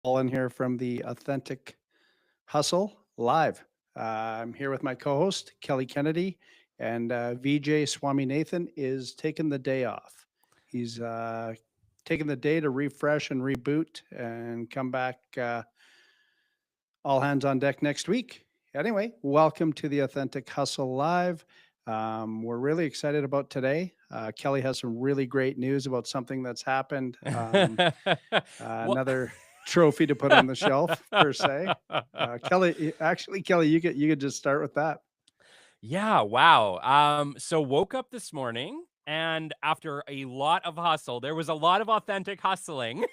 Colin here from the Authentic Hustle Live. I'm here with my co-host Kelly Kennedy, and VJ Swami Nathan is taking the day off. He's taking the day to refresh and reboot and come back all hands on deck next week. Anyway, welcome to the Authentic Hustle Live. We're really excited about today. Kelly has some really great news about something that's happened. Well, Another trophy to put on the shelf, per se. Kelly, you could just start with that. yeah, wow. So woke up this morning and after a lot of hustle, there was a lot of authentic hustling,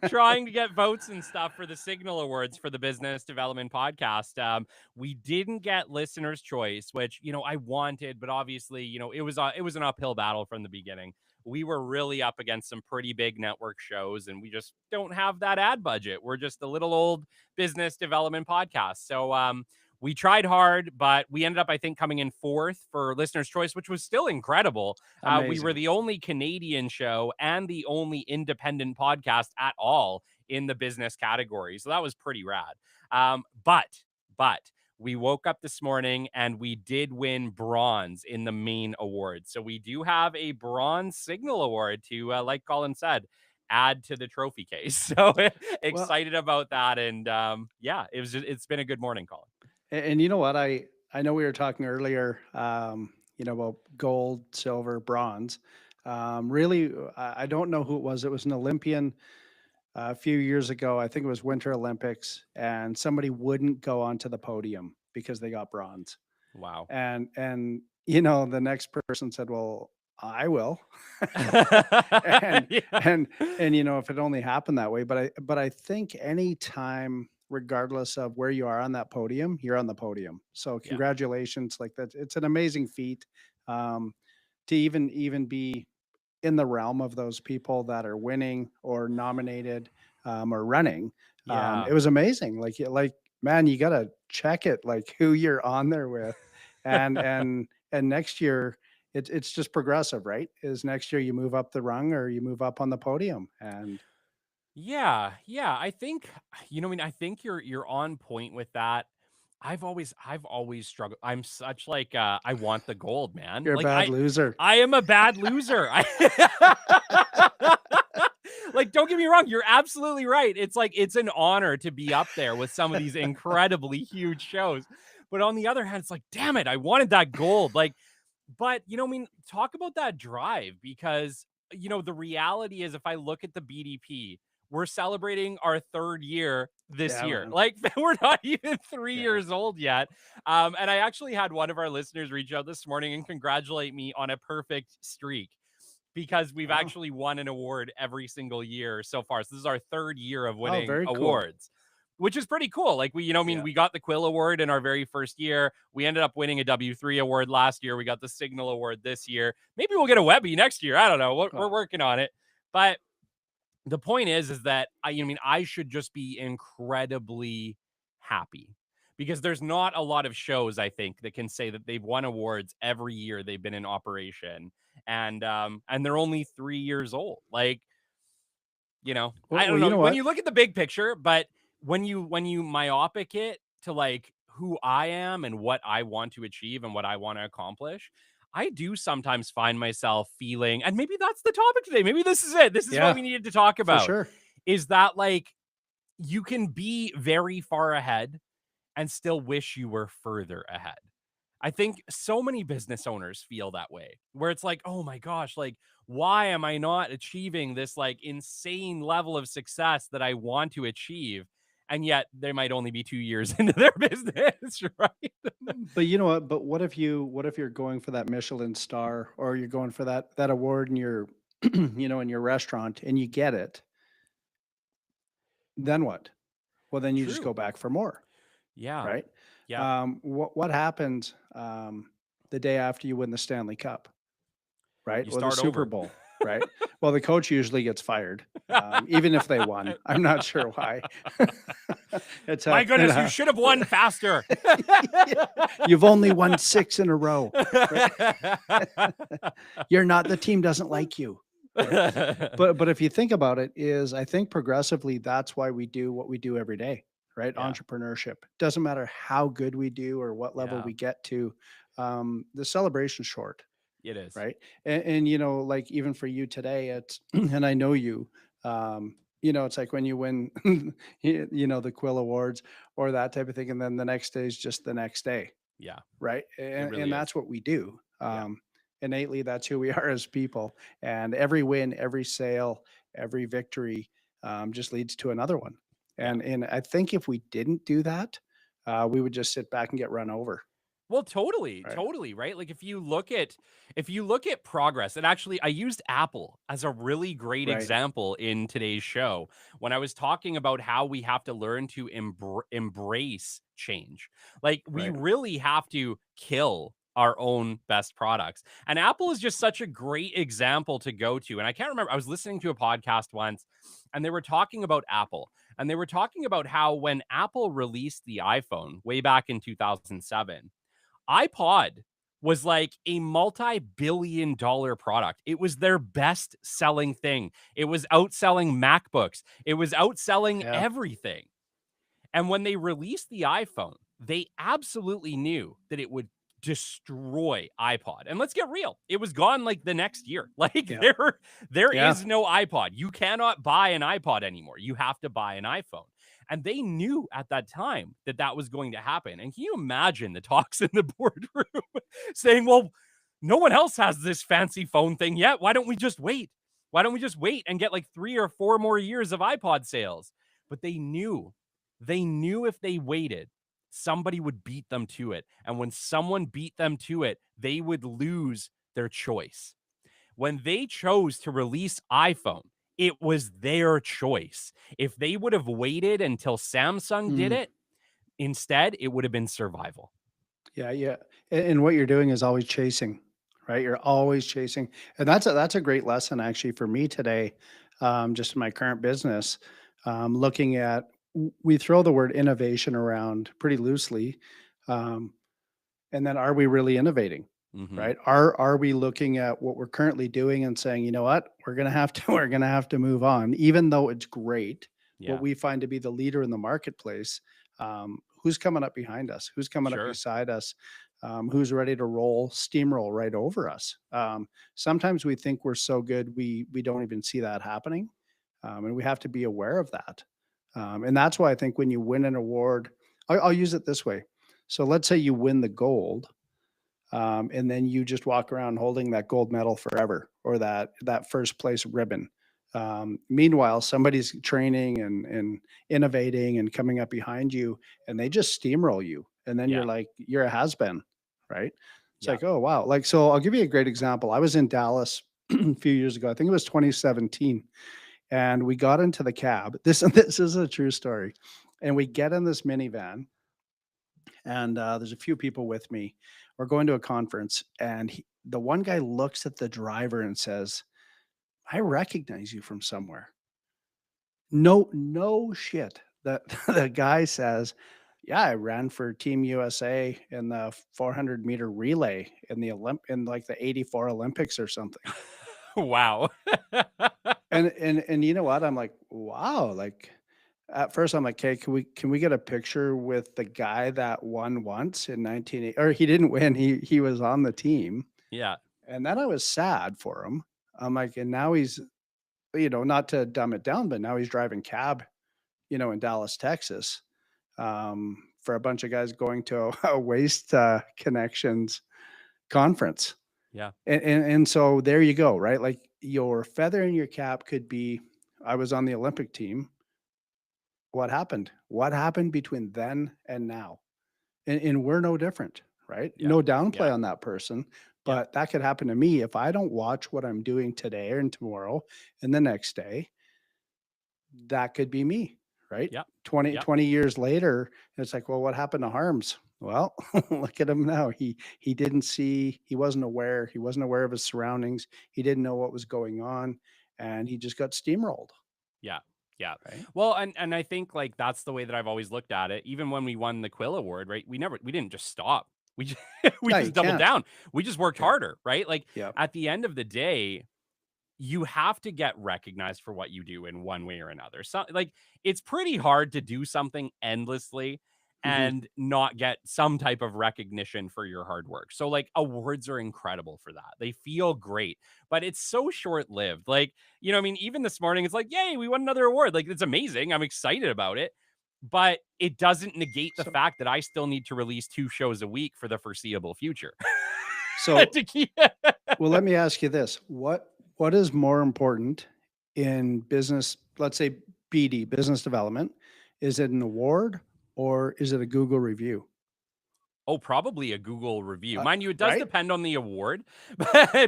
trying to get votes and stuff for the Signal Awards for the Business Development Podcast. We didn't get listeners' choice, which I wanted, but obviously it was an uphill battle from the beginning. We were really up against some pretty big network shows, and we just don't have that ad budget. We're just a little old business development podcast. So we tried hard, but we ended up, I think, coming in fourth for listener's choice, which was still incredible. We were Amazing. the only Canadian show and the only independent podcast at all in the business category. So that was pretty rad. But we woke up this morning and we did win bronze in the main award. So we do have a bronze Signal Award to, like Colin said, add to the trophy case. So Well, excited about that. And yeah, it's been a good morning, Colin. and you know what? I know we were talking earlier, about gold, silver, bronze. Really, I don't know who it was. It was an Olympian a few years ago. I think it was Winter Olympics, and somebody wouldn't go onto the podium because they got bronze. Wow. And the next person said, "Well, I will." and Yeah. and if it only happened that way, but I think any time, regardless of where you are on that podium, you're on the podium. So Yeah. congratulations, like that. It's an amazing feat, um, to even be in the realm of those people that are winning or nominated, or running. Yeah. It was amazing. Like man, you got to check it, like who you're on there with, and next year it's just progressive, right? Is next year you move up the rung or you move up on the podium, and Yeah. Yeah. I think, I think you're on point with that. I've always struggled. I'm such like I want the gold, man. you're a Like bad I loser. I am a bad loser. Like, don't get me wrong, you're absolutely right. It's like it's an honor to be up there with some of these incredibly huge shows. But on the other hand, it's like, damn it, I wanted that gold. Like, but talk about that drive because the reality is if I look at the BDP, we're celebrating our third year this Yeah, year. man. Like we're not even three Yeah. years old yet. And I actually had one of our listeners reach out this morning and congratulate me on a perfect streak because we've Oh, actually won an award every single year so far. So this is our third year of oh, winning very cool. awards, which is pretty cool. Like Yeah. we got the Quill Award in our very first year. We ended up winning a W3 award last year. We got the Signal Award this year. Maybe we'll get a Webby next year. I don't know. We're Oh, working on it. But the point is that I should just be incredibly happy because there's not a lot of shows I think that can say that they've won awards every year they've been in operation, and they're only 3 years old. Like I well, don't you know know when what? you look at the big picture, but when you myopic it to like who I am and what I want to achieve and what I want to accomplish, I do sometimes find myself feeling, and maybe that's the topic today. Maybe this is it. This is what Yeah, we needed to talk for about. sure. Is that like you can be very far ahead and still wish you were further ahead. I think so many business owners feel that way, where it's like, oh my gosh, like, why am I not achieving this like insane level of success that I want to achieve? And yet they might only be 2 years into their business, right? But you know what? But what if you're going for that Michelin star, or you're going for that award in your in your restaurant, and you get it, then what? Well, then you just True. go back for more, Yeah. right? Yep. What happens the day after you win the Stanley Cup, right? You Or the start Super over. Bowl, right? Well, the coach usually gets fired, even if they won. I'm not sure why. it's My a, goodness, you should have won faster. you've only won 6 in a row, right? You're not. The team doesn't like you. But if you think about it, is I think progressively that's why we do what we do every day, right? Yeah, Entrepreneurship. Doesn't matter how good we do or what level yeah, we get to, the celebration's short, it is. right? And like even for you today, it's and I know you, it's like when you win, the Quill Awards or that type of thing, and then the next day is just the next day, Yeah, right? it And really is. that's what we do. Yeah, Innately, that's who we are as people. And every win, every sale, every victory just leads to another one. yeah. And I think if we didn't do that, we would just sit back and get run over, Well, totally, right? totally, right? Like if you look at progress, and actually I used Apple as a really great Right. example in today's show when I was talking about how we have to learn to embrace change. Like we Right. really have to kill our own best products. And Apple is just such a great example to go to. And I can't remember, I was listening to a podcast once and they were talking about Apple. And they were talking about how when Apple released the iPhone way back in 2007, iPod was like a multi-billion dollar product. It was their best selling thing. It was outselling MacBooks. It was outselling Yeah. everything. And when they released the iPhone, they absolutely knew that it would destroy iPod. And let's get real, it was gone like the next year. Like Yeah. there Yeah. is no iPod. You cannot buy an iPod anymore. You have to buy an iPhone. And they knew at that time that that was going to happen. And can you imagine the talks in the boardroom saying, "Well, no one else has this fancy phone thing yet. Why don't we just wait? Why don't we just wait and get like 3 or 4 more years of iPod sales?" But they knew if they waited, somebody would beat them to it. And when someone beat them to it, they would lose their choice. When they chose to release iPhone, it was their choice. If they would have waited until Samsung did Mm. it, instead, it would have been survival. Yeah, yeah. And what you're doing is always chasing, right? You're always chasing. And that's a great lesson actually for me today, just in my current business. Looking at we throw the word innovation around pretty loosely. Um, and then are we really innovating? Mhm. Right? Are we looking at what we're currently doing and saying, you know what, we're gonna have to we're gonna have to move on, even though it's great, what Yeah, we find to be the leader in the marketplace. Who's coming up behind us? Who's coming up sure. beside us? Who's ready to steamroll right over us? Sometimes we think we're so good we don't even see that happening, and we have to be aware of that. And that's why I think when you win an award, I'll use it this way. So let's say you win the gold, and then you just walk around holding that gold medal forever or that first place ribbon. Meanwhile, somebody's training and innovating and coming up behind you, and they just steamroll you, and then Yeah, you're a has been, right? It's yeah. like, oh wow, like so. I'll give you a great example. I was in Dallas a few years ago. I think it was 2017, and we got into the cab. This is a true story, and we get in this minivan, and there's a few people with me. We're going to a conference, and the one guy looks at the driver and says, "I recognize you from somewhere." No, no shit. The the guy says, "Yeah, I ran for Team USA in the 400-meter relay in the in like the '84 Olympics or something." Wow. And you know what? I'm like, wow, like at first I'm like, "Okay, can we get a picture with the guy that won once in 19 or he didn't win, he was on the team." Yeah, And then I was sad for him. I'm like, and now he's, not to dumb it down, but now he's driving cab, in Dallas, Texas, for a bunch of guys going to a Waste Connections conference. yeah, And so there you go, right? Like your feather in your cap could be, I was on the Olympic team. What happened? What happened between then and now? And we're no different, right? yeah, No downplay yeah, on that person, yeah, but that could happen to me if I don't watch what I'm doing today and tomorrow and the next day. That could be me, right? yeah, 20 yeah, 20 years later, it's like, well, what happened to Harms? Well, look at him now. He didn't see, he wasn't aware of his surroundings. He didn't know what was going on, and he just got steamrolled, yeah, yeah. right? Well, and I think like that's the way that I've always looked at it. Even when we won the Quill Award, right? We didn't just stop. We just we No, just you doubled can't. down. We just worked Yeah. harder, right? Like Yeah. at the end of the day, you have to get recognized for what you do in one way or another. So like it's pretty hard to do something endlessly Mhm. and not get some type of recognition for your hard work. So like awards are incredible for that. They feel great, but it's so short-lived. Like, I mean, even this morning it's like, "Yay, we won another award." Like it's amazing. I'm excited about it, but it doesn't negate the So fact that I still need to release 2 shows a week for the foreseeable future. so To keep well, let me ask you this. What is more important in business, let's say BD, business development? Is it an award or is it a Google review? Oh, probably a Google review. Uh, Mind you, it does right? depend on the award,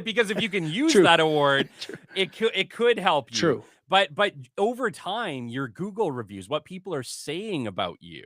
because if you can use True. that award, True. it could help you. True. But over time, your Google reviews, what people are saying about you,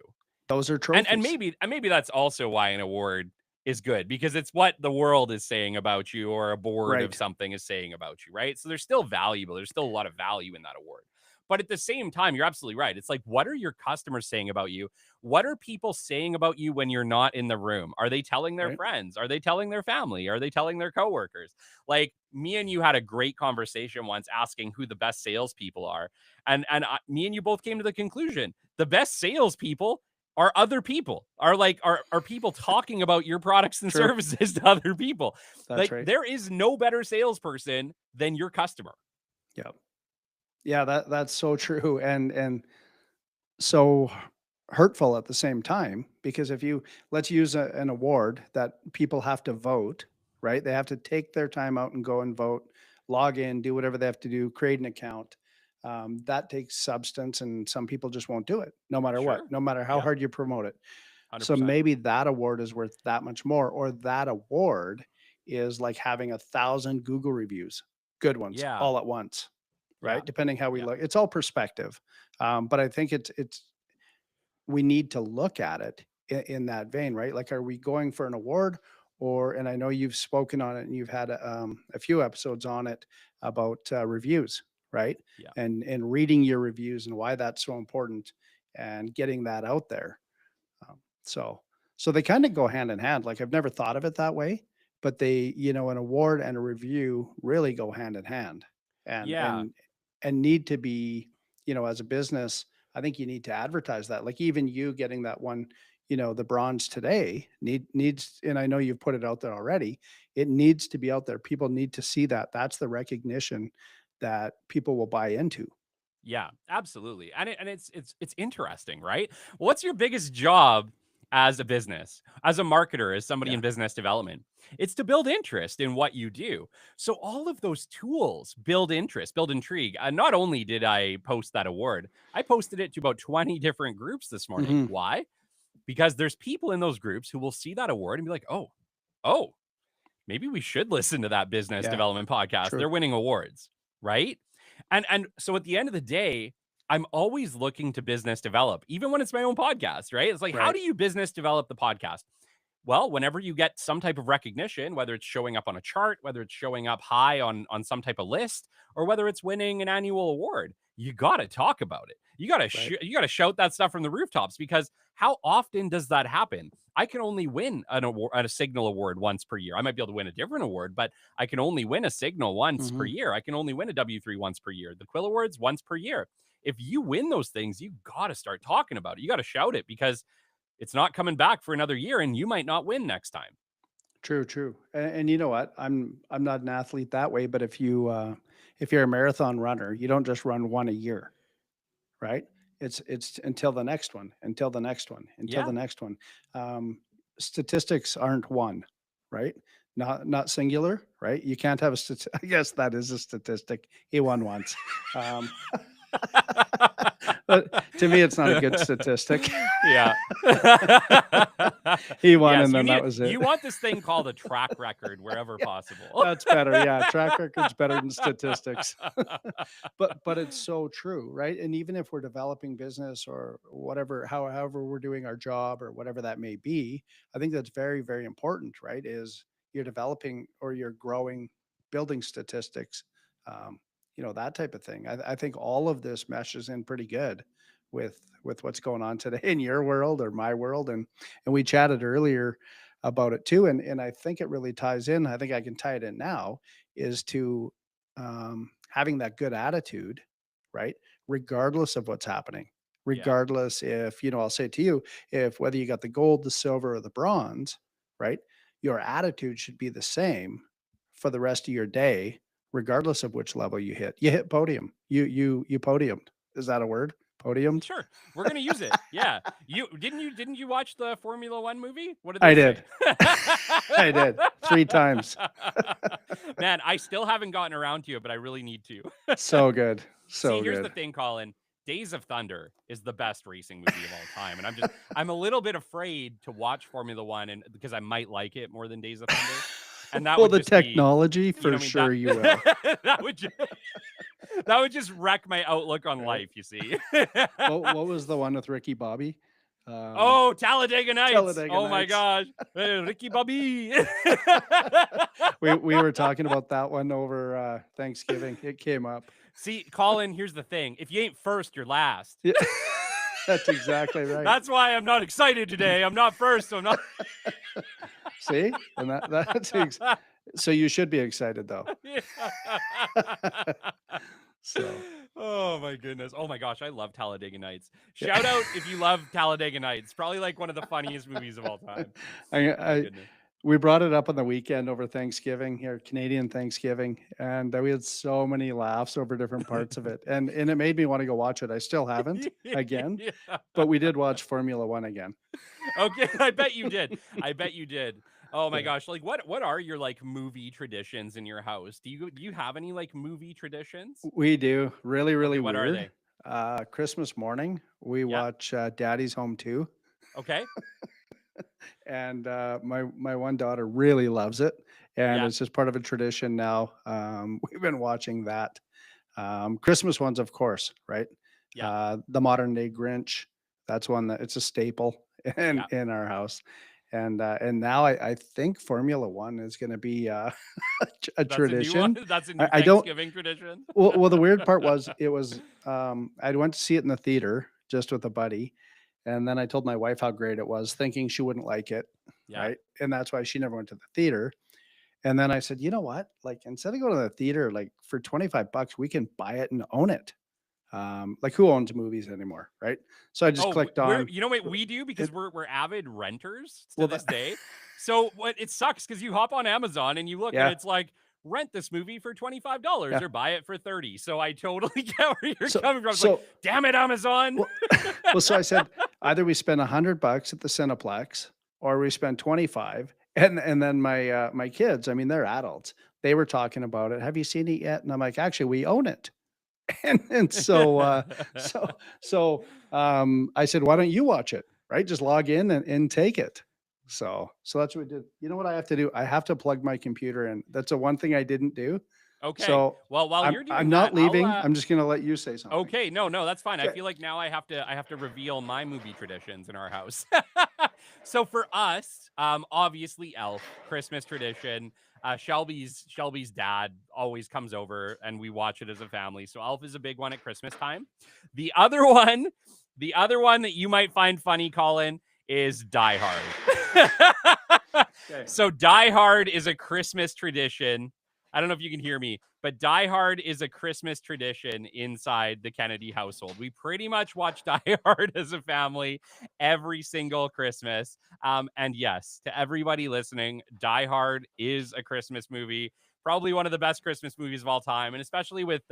Those are and trophies. maybe that's also why an award is good, because it's what the world is saying about you or a board of Right. something is saying about you, right? So they're still valuable. There's still a lot of value in that award. But at the same time, you're absolutely right. It's like, what are your customers saying about you? What are people saying about you when you're not in the room? Are they telling their Right. friends? Are they telling their family? Are they telling their coworkers? Like me and you had a great conversation once asking who the best salespeople are, and me and you both came to the conclusion the best salespeople are other people, are people talking about your products and True. services to other people. That's Like right. there is no better salesperson than your customer. Yeah. Yeah, that's so true and so hurtful at the same time because if you let's use an award that people have to vote, right? They have to take their time out and go and vote, log in, do whatever they have to do, create an account. That takes substance, and some people just won't do it, no matter what, Sure. no matter how Yep. hard you promote it. So 100%. maybe that award is worth that much more, or that award is like having 1,000 Google reviews, good ones, Yeah. all at once, Yeah. right? Depending how we Yeah. look, it's all perspective. But I think it's we need to look at it in that vein, right? Like, are we going for an award, or? And I know you've spoken on it, and you've had a few episodes on it about reviews, right? Yeah. And reading your reviews and why that's so important, and getting that out there. So so they kind of go hand in hand. Like I've never thought of it that way, but they, an award and a review really go hand in hand, and Yeah. need to be, as a business, I think you need to advertise that. Like even you getting that one, the bronze today needs, and I know you've put it out there already. It needs to be out there. People need to see that. That's the recognition that people will buy into. Yeah, absolutely. And it's interesting, right? What's your biggest job as a business, as a marketer, as somebody Yeah. in business development? It's to build interest in what you do. So all of those tools build interest, build intrigue. And not only did I post that award, I posted it to about 20 different groups this morning. Hmm. Why? Because there's people in those groups who will see that award and be like, "Oh, maybe we should listen to that business Yeah. development podcast. True. They're winning awards, right?" And so at the end of the day, I'm always looking to business develop, even when it's my own podcast, right? It's like, how Right. do you business develop the podcast? Well, whenever you get some type of recognition, whether it's showing up on a chart, whether it's showing up high on some type of list, or whether it's winning an annual award, you got to talk about it. Right. You got to shout that stuff from the rooftops, because how often does that happen? I can only win an award, a Signal award once per year. I might be able to win a different award, but I can only win a Signal once per Hmm. year. I can only win a W3 once per year. The Quill Awards once per year. If you win those things, you got to start talking about it. You got to shout it, because it's not coming back for another year and you might not win next time. True, true. And you know what? I'm not an athlete that way, but if you're a marathon runner, you don't just run one a year, right? It's until the next one, until the next one, until Yeah. the next one. Statistics aren't one, right? Not singular, right? You can't have a I guess that is a statistic. He won once. Um, but to me, it's not a good statistic. Yeah. He won, Yes, and then that was it. you want this thing called a track record wherever Yeah, possible. that's better. Yeah, track record's better than statistics. But it's so true, right? And even if we're developing business or whatever, however we're doing our job or whatever that may be, I think that's very, very important, right? Is you're developing or you're growing, building statistics, um, that type of thing. I think all of this meshes in pretty good with what's going on today in your world or my world, and we chatted earlier about it too, and I think it really ties in. I think I can tie it in now is to having that good attitude, right? Regardless of what's happening, Yeah. regardless if, I'll say to you, if whether you got the gold, the silver, or the bronze, right? Your attitude should be the same for the rest of your day, regardless of which level you hit. You hit podium. You podiumed. Is that a word? Podiumed? Sure. We're gonna use it. Yeah. You didn't you watch the Formula One movie? What did I they did. say? I did 3 times. Man, I still haven't gotten around to it, but I really need to. So good. See, So here's the good. thing, Colin. Days of Thunder is the best racing movie of all time. And I'm a little bit afraid to watch Formula One and because I might like it more than Days of Thunder. And that Well, would the just be, technology, you know for what I mean? sure you will. That would just that would just wreck my outlook on Right. life, you see. What was the one with Ricky Bobby? Um, Oh, Talladega Nights. Talladega Oh my Nights. gosh. Hey, Ricky Bobby. We were talking about that one over Thanksgiving. It came up. See, Colin, here's the thing. If you ain't first, you're last. Yeah, that's exactly right. That's why I'm not excited today. I'm not first, so I'm not. See, and so you should be excited though. So Oh my goodness. Oh my gosh, I love Talladega Nights. yeah. Shout out if you love Talladega Nights. Probably like one of the funniest movies of all time. I, Oh my I goodness. we brought it up on the weekend over Thanksgiving here, Canadian Thanksgiving, and we had so many laughs over different parts of it, and it made me want to go watch it. I still haven't again, Yeah. but we did watch Formula One again. Okay, I bet you did. I bet you did. Oh my Yeah. gosh, like what are your like movie traditions in your house? Do you have any like movie traditions? We do really, Okay, really what are weird. they? Christmas morning, we Yeah. watch Daddy's Home 2. Okay. And my one daughter really loves it, and Yeah. it's just part of a tradition now. We've been watching that. Christmas ones, of course, right? Yeah. The modern day Grinch, that's one that it's a staple Yeah. in our house. And now I think Formula One is going to be a That's a new one. tradition. That's a I, new I don't. Thanksgiving tradition. Well, the weird part was it was I went to see it in the theater just with a buddy, and then I told my wife how great it was, thinking she wouldn't like it, Yeah. right? And that's why she never went to the theater. And then I said, you know what? Like instead of going to the theater, like for $25, we can buy it and own it. Like who owns movies anymore, right? So I just Oh, clicked we're on you know what we do because it. we're avid renters to Well, this day. So what it sucks because you hop on Amazon and you look and yeah, it's like rent this movie for $25 yeah. or buy it for 30. So I totally get where you're So coming from. It's like, so damn it, Amazon. well, well, so I said either we spend $100 at the Cineplex or we spend 25. And then my kids, I mean, they're adults. They were talking about it. Have you seen it yet? And I'm like, actually, we own it. And so I said, why don't you watch it? Right? Just log in and take it. So that's what we did. You know what I have to do? I have to plug my computer in. That's the one thing I didn't do. Okay. So Well, while I'm you're I'm doing that, not leaving. I'm just gonna let you say something. okay, no, that's fine. I Okay. feel like now I have to reveal my movie traditions in our house. So for us, obviously Elf, Christmas tradition. Shelby's dad always comes over and we watch it as a family. So Elf is a big one at Christmas time. The other one, the other one that you might find funny, Colin, is Die Hard. Okay. So Die Hard is a Christmas tradition. I don't know if you can hear me, but Die Hard is a Christmas tradition inside the Kennedy household. We pretty much watch Die Hard as a family every single Christmas. And yes, to everybody listening, Die Hard is a Christmas movie, probably one of the best Christmas movies of all time, and especially with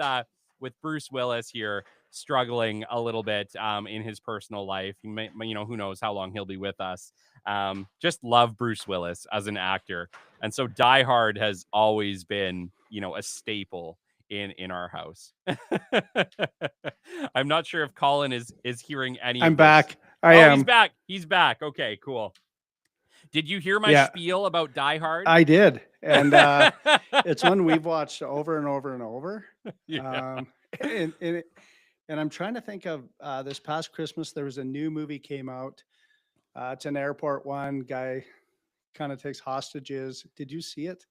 Bruce Willis here struggling a little bit in his personal life. He may, who knows how long he'll be with us. Just love Bruce Willis as an actor. And so Die Hard has always been, a staple in our house. I'm not sure if Colin is hearing any I'm of this. back. I Oh, he's am. back. He's back. Okay, cool. Did you hear my Yeah, spiel about Die Hard? I did. And it's one we've watched over and over and over. Yeah. Um, and I'm trying to think of this past Christmas, there was a new movie came out. It's an airport one. Guy kind of takes hostages. Did you see it?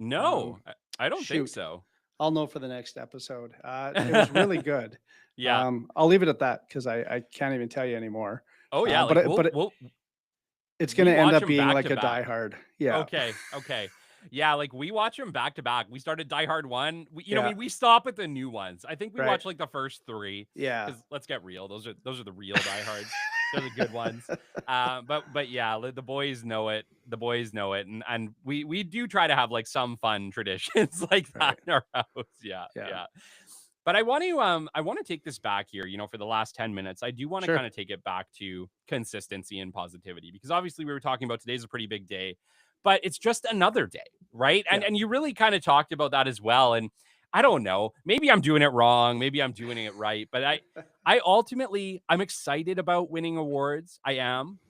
Um, No, I don't think Shoot. so. I'll know for the next episode. It was really good. Yeah. I'll leave it at that because I can't even tell you anymore. Oh yeah, like But we'll it's going we to end watch up them being back like to a back. Die Hard. Yeah. Okay, okay. Yeah, like we watch them back to back. We started Die Hard 1. Yeah. We stop at the new ones. I think we Right. watch like the first 3 Yeah. cuz let's get real. Those are the real Die Hards. They're the good ones. But yeah, the boys know it. The boys know it, and we do try to have like some fun traditions like that Right. in our house. Yeah, Yeah. yeah. But I want to take this back here, for the last 10 minutes. I do want to Sure. kind of take it back to consistency and positivity because obviously we were talking about today's a pretty big day, but it's just another day, right? And Yeah. and you really kind of talked about that as well. And I don't know, maybe I'm doing it wrong, maybe I'm doing it right, but I ultimately I'm excited about winning awards. I am.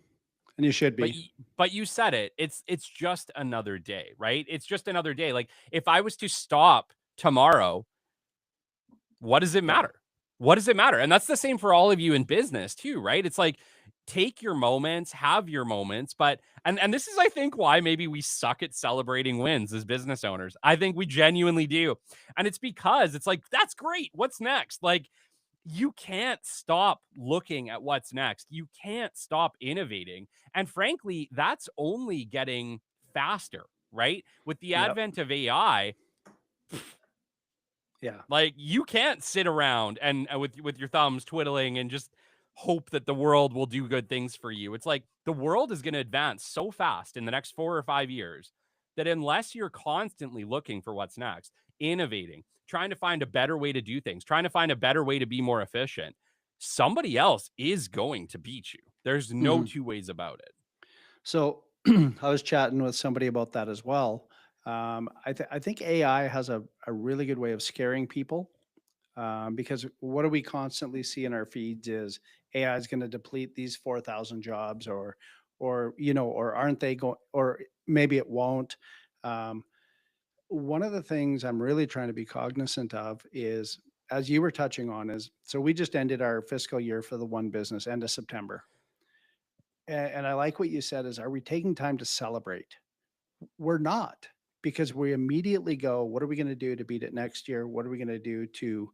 And you should But be. but you said it. It's just another day, right? It's just another day. Like if I was to stop tomorrow, what does it Yeah. matter? What does it matter? And that's the same for all of you in business too, right? It's like take your moments, have your moments, but and this is I think why maybe we suck at celebrating wins as business owners. I think we genuinely do. And it's because it's like that's great. What's next? Like you can't stop looking at what's next. You can't stop innovating. And frankly, that's only getting faster, right? With the Yep. advent of AI, Yeah. like you can't sit around and with your thumbs twiddling and just hope that the world will do good things for you. It's like the world is going to advance so fast in the next 4 or 5 years that unless you're constantly looking for what's next, innovating, trying to find a better way to do things, trying to find a better way to be more efficient, somebody else is going to beat you. There's no Hmm. two ways about it. So I was chatting with somebody about that as well. I think AI has a really good way of scaring people, because what do we constantly see in our feeds is AI is going to deplete these 4,000 jobs, or aren't they going, or maybe it won't. Um, One of the things I'm really trying to be cognizant of is, as you were touching on, is so we just ended our fiscal year for the one business, end of September. And I like what you said is, are we taking time to celebrate? We're not, because we immediately go, what are we going to do to beat it next year? What are we going to do to,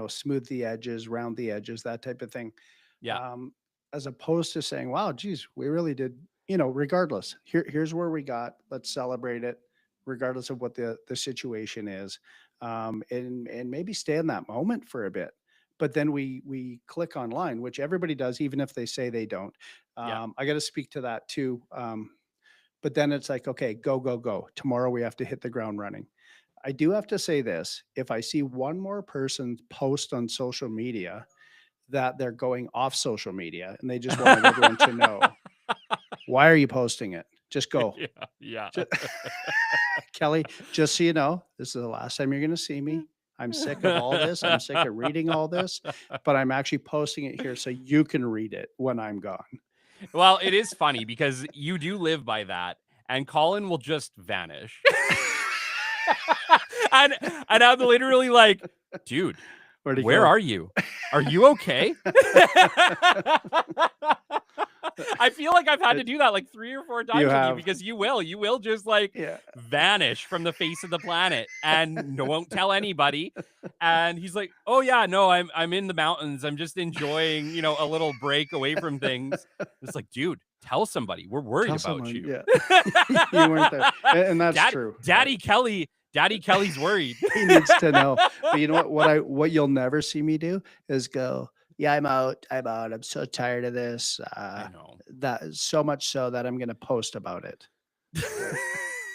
smooth the edges, round the edges, that type of thing. Yeah. Um, as opposed to saying, wow, geez, we really did, regardless, here's where we got, let's celebrate it, regardless of what the situation is. And maybe stay in that moment for a bit. But then we click online, which everybody does, even if they say they don't. Yeah. I got to speak to that too. But then it's like, okay, go, go, go. Tomorrow we have to hit the ground running. I do have to say this: if I see one more person post on social media that they're going off social media and they just wanted everyone to know, why are you posting it? Just go. Yeah. Yeah. Ju- Kelly, just so you know, this is the last time you're going to see me. I'm sick of all this. I'm sick of reading all this, but I'm actually posting it here so you can read it when I'm gone. Well, it is funny because you do live by that, and Colin will just vanish. and I'm literally like, dude, Where'd he where go? are you? Are you okay? I feel like I've had to do that like 3 or 4 You times with you have. because you will just like Yeah. vanish from the face of the planet and won't tell anybody. And he's like, "Oh yeah, no, I'm in the mountains. I'm just enjoying, a little break away from things." It's like, dude, tell somebody. We're worried Tell about someone, you. yeah. You weren't there, and that's Dad, true, right? Daddy Kelly's worried. He needs to know. But you know what? What you'll never see me do is go, "Yeah, I'm out. I'm out. I'm so tired of this." I know. That so much so that I'm gonna post about it, right?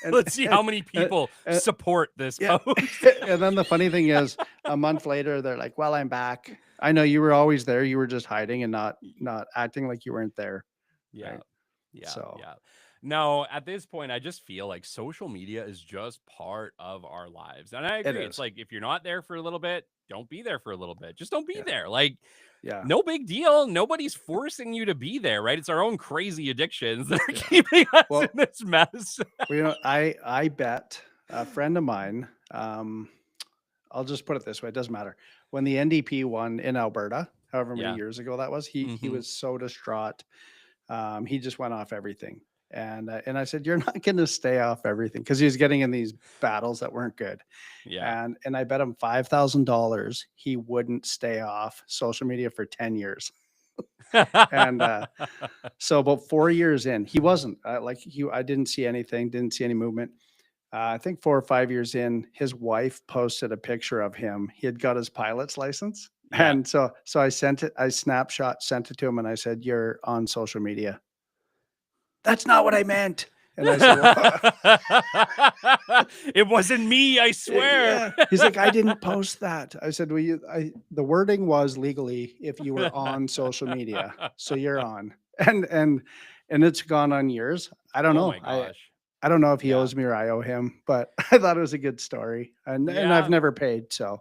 And Let's see how many and people and support this yeah. post. And then the funny thing is, a month later, they're like, "Well, I'm back. I know you were always there. You were just hiding and not acting like you weren't there." Yeah. Right? Yeah. So, Yeah. No, at this point, I just feel like social media is just part of our lives. And I it agree. It's is. like if you're not there for a little bit, don't be there for a little bit. Just don't be Yeah. there. Like, Yeah. no big deal. Nobody's forcing you to be there, right? It's our own crazy addictions that are Yeah. keeping us in Well, this mess. well, I bet a friend of mine, I'll just put it this way, it doesn't matter. When the NDP won in Alberta, however many Yeah. years ago that was, he Hmm. was so distraught. He just went off everything. And I said, "You're not going to stay off everything," because he was getting in these battles that weren't good. Yeah. And I bet him $5,000 he wouldn't stay off social media for 10 years. And so about 4 years in, he wasn't, I didn't see anything, didn't see any movement. I think 4 or 5 years in, his wife posted a picture of him. He had got his pilot's license, Yeah. and so I sent it. I snapshot sent it to him, and I said, "You're on social media." "That's not what I meant." And I said, "Well." It wasn't me, I swear. Yeah. He's like, "I didn't post that." I said, "Well, the wording was legally if you were on social media, so you're on." And it's gone on years. I don't Oh know. my I gosh. I don't know if he Yeah. owes me or I owe him, but I thought it was a good story, and I've Yeah. never paid, so.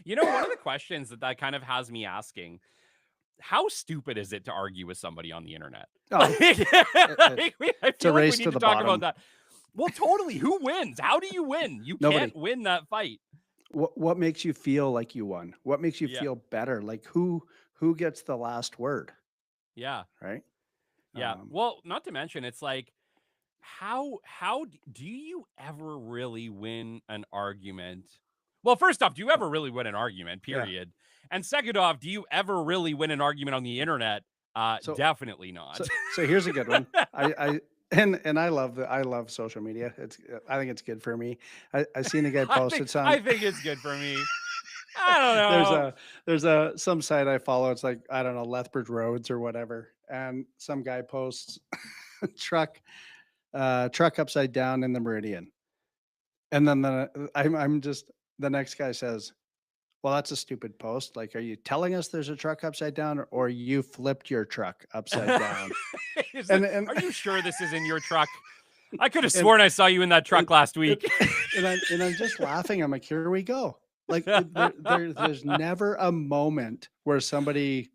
You know, one of the questions that kind of has me asking, how stupid is it to argue with somebody on the internet? Oh, Like, it's I it's a feel like we race to need to the talk about bottom. that. Well, totally. Who wins? How do you win? You can't Nobody. win that fight. What makes you feel like you won? What makes you Yeah. feel better? Like, who gets the last word, Yeah. right? Yeah. Um, Well, not to mention, it's like, do you ever really win an argument? Well, first off, do you ever really win an argument, yeah. period? And second off, do you ever really win an argument on the internet? So Definitely not. so here's a good one. I and I love social media. I think it's good for me. I seen a guy posted some. I think it's good for me. I don't there's know. a there's a some site I follow. It's like, I don't know, Lethbridge Roads or whatever. And some guy posts truck truck upside down in the Meridian. And then I'm just the next guy says, "Well, that's a stupid post. Like, are you telling us there's a truck upside down, or you flipped your truck upside down?" And Are you sure this is in your truck? I could have and sworn I saw you in that and truck last and week. and I'm just laughing. I'm like, "Here we go." Like, there's never a moment where somebody,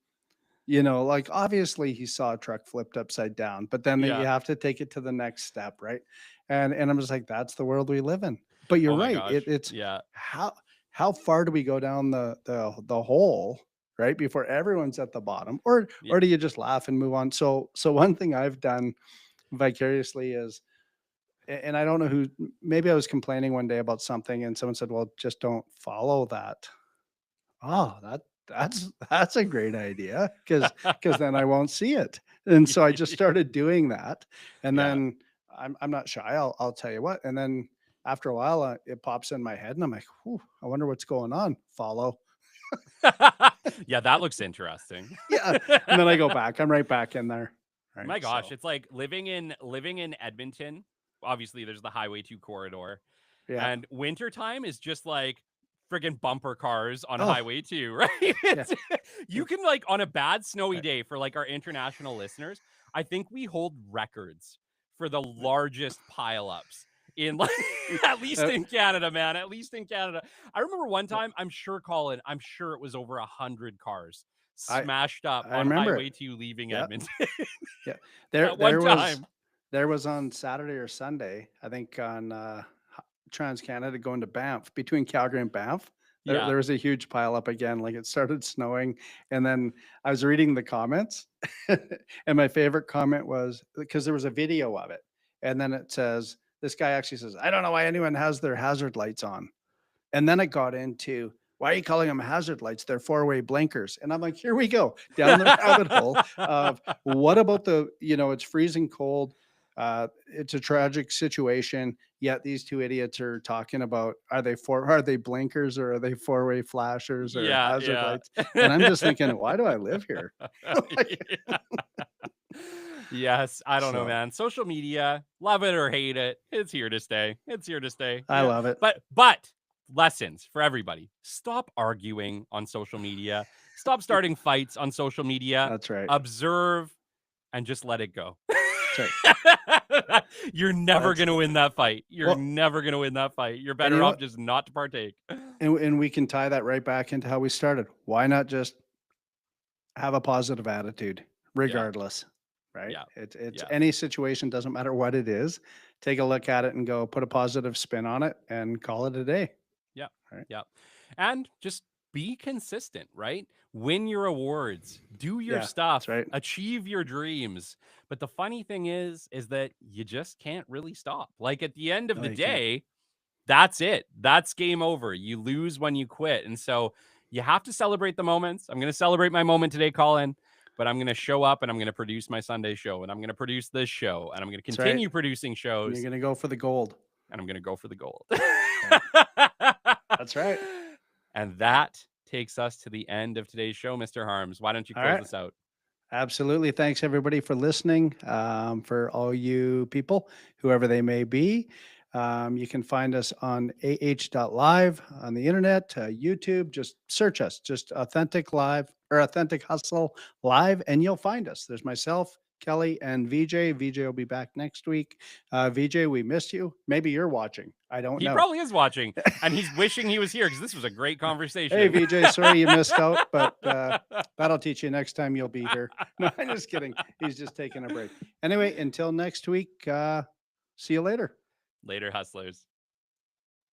like, obviously he saw a truck flipped upside down, but then you Yeah. have to take it to the next step, right? And I'm just like, that's the world we live in. But you're Oh my right. gosh. It's Yeah. how how far do we go down the hole, right, before everyone's at the bottom, or Yeah. or do you just laugh and move on? So one thing I've done vicariously is, and I don't know who, maybe I was complaining one day about something, and someone said, "Well, just don't follow that." Oh, that's a great idea, because then I won't see it. And so I just started doing that, and Yeah. then I'm not shy. I'll tell you what. And then after a while, it pops in my head, and I'm like, "Whew, I wonder what's going on." Follow, Yeah, that looks interesting. yeah, and then I go back. I'm right back in there, right? My gosh, So it's like living in Edmonton. Obviously, there's the Highway 2 corridor, yeah. and wintertime is just like friggin' bumper cars on Oh Highway 2, right? yeah, You can, like, on a bad snowy right, day, for like our international listeners, I think we hold records for the right. largest pileups in, like, at least Uh, in Canada, man. At least in Canada. I remember one time, I'm sure, Colin, I'm sure it was over 100 cars I smashed up I on remember it. Highway 2 leaving Yeah, Edmonton yeah. There at one there was time. there was on Saturday or Sunday, I think, on Trans Canada going to Banff, between Calgary and Banff. There, Yeah. there was a huge pile up again. Like, it started snowing, and then I was reading the comments, and my favorite comment was, because there was a video of it, and then it says, this guy actually says, "I don't know why anyone has their hazard lights on." And then it got into, "Why are you calling them hazard lights? They're four-way blinkers." And I'm like, here we go down the rabbit hole of, what about it's freezing cold. It's a tragic situation. Yet these two idiots are talking about, are they blinkers, or are they four-way flashers or Yeah, hazard yeah. lights? And I'm just thinking, why do I live here? Like, Yeah. Yes, I don't know, so man. Social media, love it or hate it, it's here to stay. It's here to stay. I love it. But lessons for everybody. Stop arguing on social media. Stop starting fights on social media. That's right. Observe and just let it go. That's right. You're never That's going to win that fight. You're well, never going to win that fight. You're and you better know off what? just not to partake. And we can tie that right back into how we started. Why not just have a positive attitude Yeah. regardless, right? Yeah. It's Yeah. any situation, doesn't matter what it is. Take a look at it and go, put a positive spin on it and call it a day, Yeah. right? Yeah. And just be consistent, right? Win your awards, do your Yeah, that's stuff, right. achieve your dreams. But the funny thing is that you just can't really stop. Like, at the end of No, the you can't. day, that's it. That's game over. You lose when you quit. And so you have to celebrate the moments. I'm going to celebrate my moment today, Colin. but I'm going to show up and I'm going to produce my Sunday show and I'm going to produce this show and I'm going to That's right. continue producing And shows you're going to go for the gold. and I'm going to go for the gold. That's right. And that takes us to the end of today's show, Mr. Harms. Why don't you All close right. this out? Absolutely. Thanks everybody for listening. For all you people, whoever they may be, you can find us on ah.live on the internet, YouTube. Just search us, just Authentic Live or Authentic Hustle Live, and you'll find us. There's myself, Kelly, and VJ. VJ will be back next week. VJ, we missed you. Maybe you're watching. I don't He know. probably is watching and he's wishing he was here because this was a great conversation. Hey, VJ, sorry you missed out, but that'll teach you next time you'll be here. No, I'm just kidding. He's just taking a break. Anyway, until next week, see you later. Later, hustlers.